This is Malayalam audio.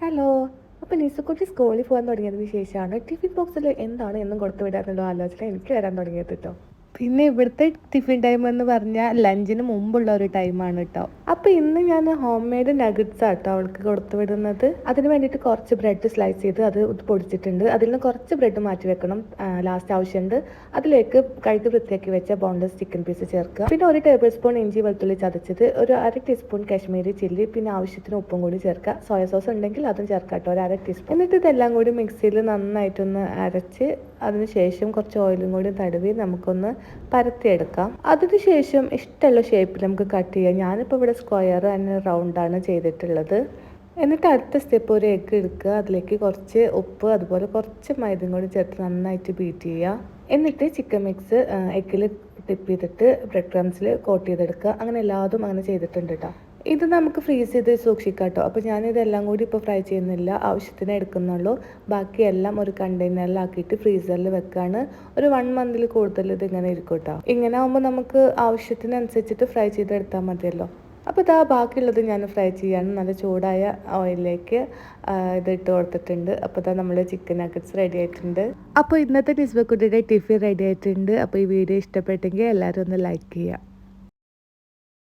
ഹലോ. അപ്പോൾ നിസുക്കുട്ടി സ്കൂളിൽ പോകാൻ തുടങ്ങിയതിന് ശേഷമാണ് ടിഫിൻ ബോക്സിൽ എന്താണ് എന്നും കൊടുത്തു വിടാന്നുള്ള ആലോചന എനിക്ക് വരാൻ തുടങ്ങിയത് കേട്ടോ. പിന്നെ ഇവിടുത്തെ ടിഫിൻ ടൈം എന്ന് പറഞ്ഞാൽ ലഞ്ചിന് മുമ്പുള്ള ഒരു ടൈമാണ് കേട്ടോ. അപ്പോൾ ഇന്ന് ഞാൻ ഹോം മെയ്ഡ് നഗറ്റ്സ് ആട്ടോ അവൾക്ക് കൊടുത്തു വിടുന്നത്. അതിന് വേണ്ടിയിട്ട് കുറച്ച് ബ്രെഡ് സ്ലൈസ് ചെയ്ത് അത് പൊടിച്ചിട്ടുണ്ട്. അതിൽ നിന്ന് കുറച്ച് ബ്രെഡ് മാറ്റി വെക്കണം, ലാസ്റ്റ് ആവശ്യമുണ്ട്. അതിലേക്ക് കഴുകി വൃത്തിയാക്കി വെച്ച ബോൺലെസ് ചിക്കൻ പീസ് ചേർക്കുക. പിന്നെ 1 ടേബിൾ സ്പൂൺ ഇഞ്ചി വെളുത്തുള്ളി ചതച്ചത്, ഒരു 1/2 ടീസ്പൂൺ കാശ്മീരി ചില്ലി, പിന്നെ ആവശ്യത്തിന് ഉപ്പും കൂടി ചേർക്കുക. സോയ സോസ് ഉണ്ടെങ്കിൽ അതും ചേർക്കാം കേട്ടോ, ഒരു 1/2 ടീസ്പൂൺ. എന്നിട്ട് ഇതെല്ലാം കൂടി മിക്സിയിൽ നന്നായിട്ടൊന്ന് അരച്ച് അതിനുശേഷം കുറച്ച് ഓയിലും കൂടി തടവി നമുക്കൊന്ന് പരത്തിയെടുക്കാം. അതിനുശേഷം ഇഷ്ടമുള്ള ഷേപ്പിൽ നമുക്ക് കട്ട് ചെയ്യാം. ഞാനിപ്പോൾ ഇവിടെ സ്ക്വയർ ആൻഡ് റൗണ്ടാണ് ചെയ്തിട്ടുള്ളത്. എന്നിട്ട് അടുത്ത സ്റ്റെപ്പ് ഒരു എഗ്ഗ് എടുക്കുക. അതിലേക്ക് കുറച്ച് ഉപ്പ് അതുപോലെ കുറച്ച് മൈദയും കൂടി ചേർത്ത് നന്നായിട്ട് ബീറ്റ് ചെയ്യുക. എന്നിട്ട് ചിക്കൻ മിക്സ് എഗ്ഗിൽ ടിപ്പ് ചെയ്തിട്ട് ബ്രെഡ് ക്രംസിൽ കോട്ട് ചെയ്തെടുക്കുക. അങ്ങനെ എല്ലാതും അങ്ങനെ ചെയ്തിട്ടുണ്ട് കേട്ടോ. ഇത് നമുക്ക് ഫ്രീസ് ചെയ്ത് സൂക്ഷിക്കാം കേട്ടോ. അപ്പോൾ ഞാനിതെല്ലാം കൂടി ഇപ്പോൾ ഫ്രൈ ചെയ്യുന്നില്ല, ആവശ്യത്തിന് എടുക്കുന്നുള്ളൂ. ബാക്കിയെല്ലാം ഒരു കണ്ടെയ്നറിലാക്കിയിട്ട് ഫ്രീസറിൽ വെക്കുകയാണ്. ഒരു 1 മന്തിൽ കൂടുതൽ ഇതിങ്ങനെ ഇരിക്കും കേട്ടോ. ഇങ്ങനെ ആകുമ്പോൾ നമുക്ക് ആവശ്യത്തിനനുസരിച്ചിട്ട് ഫ്രൈ ചെയ്തെടുത്താൽ മതിയല്ലോ. അപ്പോൾ ഇതാ ബാക്കിയുള്ളത് ഞാൻ ഫ്രൈ ചെയ്യാണ്. നല്ല ചൂടായ ഓയിലിലേക്ക് ഇതിട്ട് കൊടുത്തിട്ടുണ്ട്. അപ്പോൾ ഇതാ നമ്മൾ ചിക്കൻ നഗറ്റ്സ് റെഡി ആയിട്ടുണ്ട്. അപ്പോൾ ഇന്നത്തെ നിസ്ബക്കുട്ടിയുടെ ടിഫിൻ റെഡി ആയിട്ടുണ്ട്. അപ്പോൾ ഈ വീഡിയോ ഇഷ്ടപ്പെട്ടെങ്കിൽ എല്ലാവരും ഒന്ന് ലൈക്ക് ചെയ്യുക.